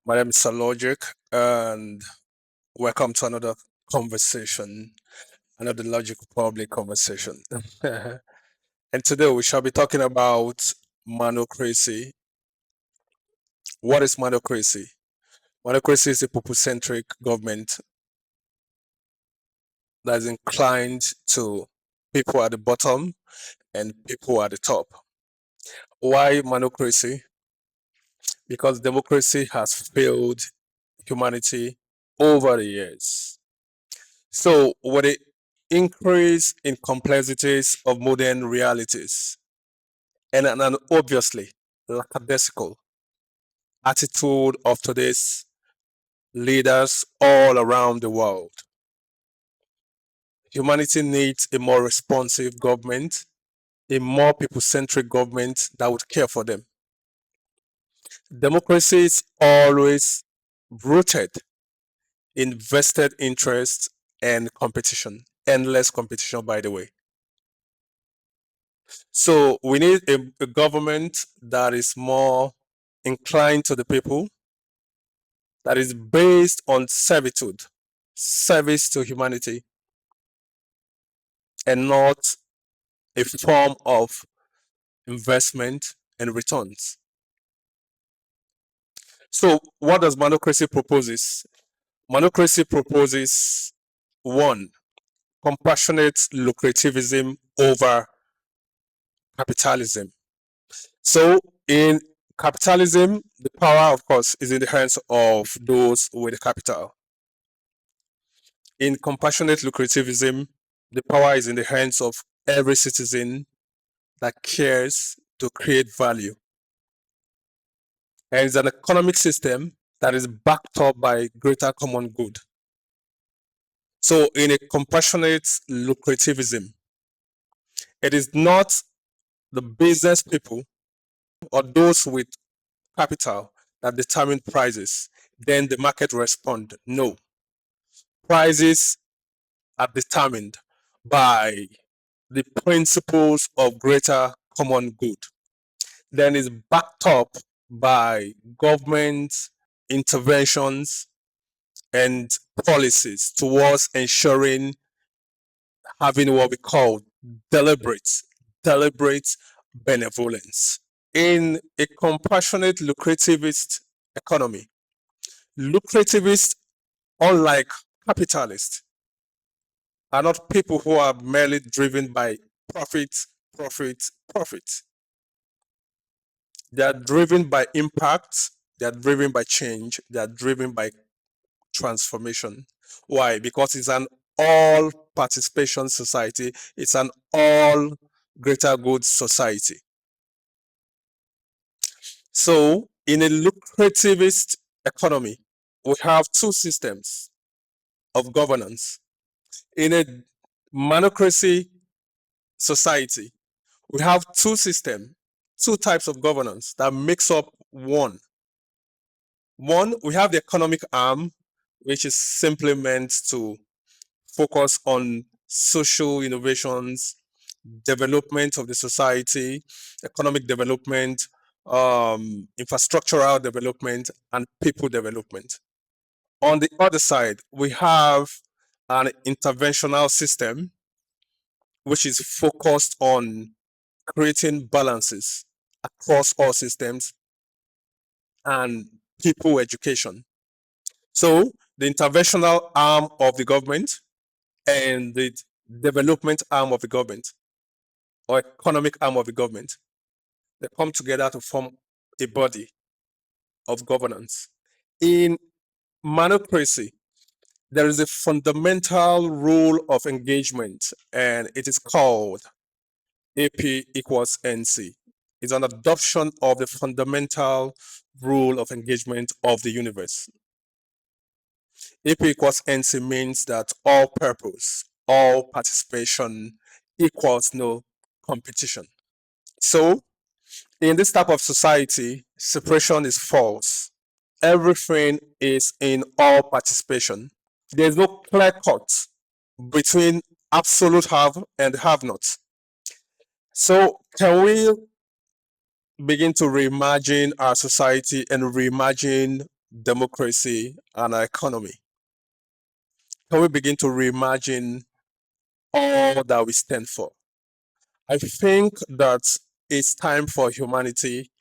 My name is Logic, and welcome to another conversation, another logical public conversation. And today we shall be talking about Manocracy. What is Manocracy? Manocracy is a people-centric government that is inclined to people at the bottom and people at the top. Why Manocracy? Because democracy has failed humanity over the years. So, with the increase in complexities of modern realities and an obviously lackadaisical attitude of today's leaders all around the world, humanity needs a more responsive government, a more people centric government that would care for them. Democracy is always rooted in vested interest and competition, endless competition, by the way. So we need a government that is more inclined to the people, that is based on servitude, service to humanity, and not a form of investment and returns. So what does Manocracy proposes? Manocracy proposes one, compassionate lucrativism over capitalism. So in capitalism, the power, of course, is in the hands of those with capital. In compassionate lucrativism, the power is in the hands of every citizen that cares to create value. And it's an economic system that is backed up by greater common good. So, in a compassionate lucrativism, it is not the business people or those with capital that determine prices, then the market respond. No, prices are determined by the principles of greater common good. Then is backed up by government interventions and policies towards ensuring having what we call deliberate, deliberate benevolence. In a compassionate lucrativist economy, lucrativists, unlike capitalists, are not people who are merely driven by profit, profit, profit. They are driven by impact, they are driven by change, they are driven by transformation. Why? Because it's an all participation society, it's an all greater good society. So, in a lucrativist economy, we have two systems of governance. In a manocracy society, we have two systems, two types of governance that makes up one. One, we have the economic arm, which is simply meant to focus on social innovations, development of the society, economic development, infrastructural development, and people development. On the other side, we have an interventional system which is focused on creating balances across all systems and people education. So, the interventional arm of the government and the development arm of the government or economic arm of the government, they come together to form a body of governance. In manocracy, there is a fundamental rule of engagement, and it is called AP equals NC. It's an adoption of the fundamental rule of engagement of the universe. AP equals NC means that all purpose, all participation equals no competition. So, in this type of society, separation is false. Everything is in all participation. There's no clear cut between absolute have and have not. So, can we begin to reimagine our society and reimagine democracy, and our economy? Can we begin to reimagine all that we stand for? I think that it's time for humanity.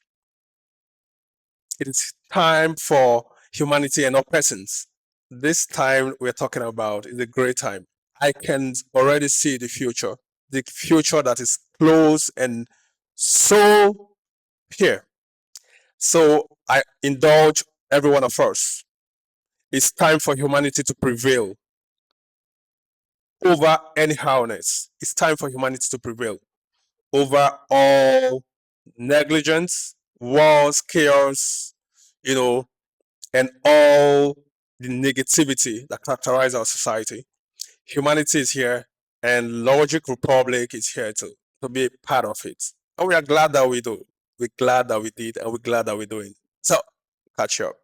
It is time for humanity and not persons. This time we're talking about is a great time. I can already see the future that is close and so here. So I indulge every one of us. It's time for humanity to prevail over anyhowness. It's time for humanity to prevail over all negligence, wars, chaos, you know, and all the negativity that characterize our society. Humanity is here, and Logic Republic is here to be a part of it. And we are glad that we do. We're glad that we did, and we're glad that we're doing. So, catch you up.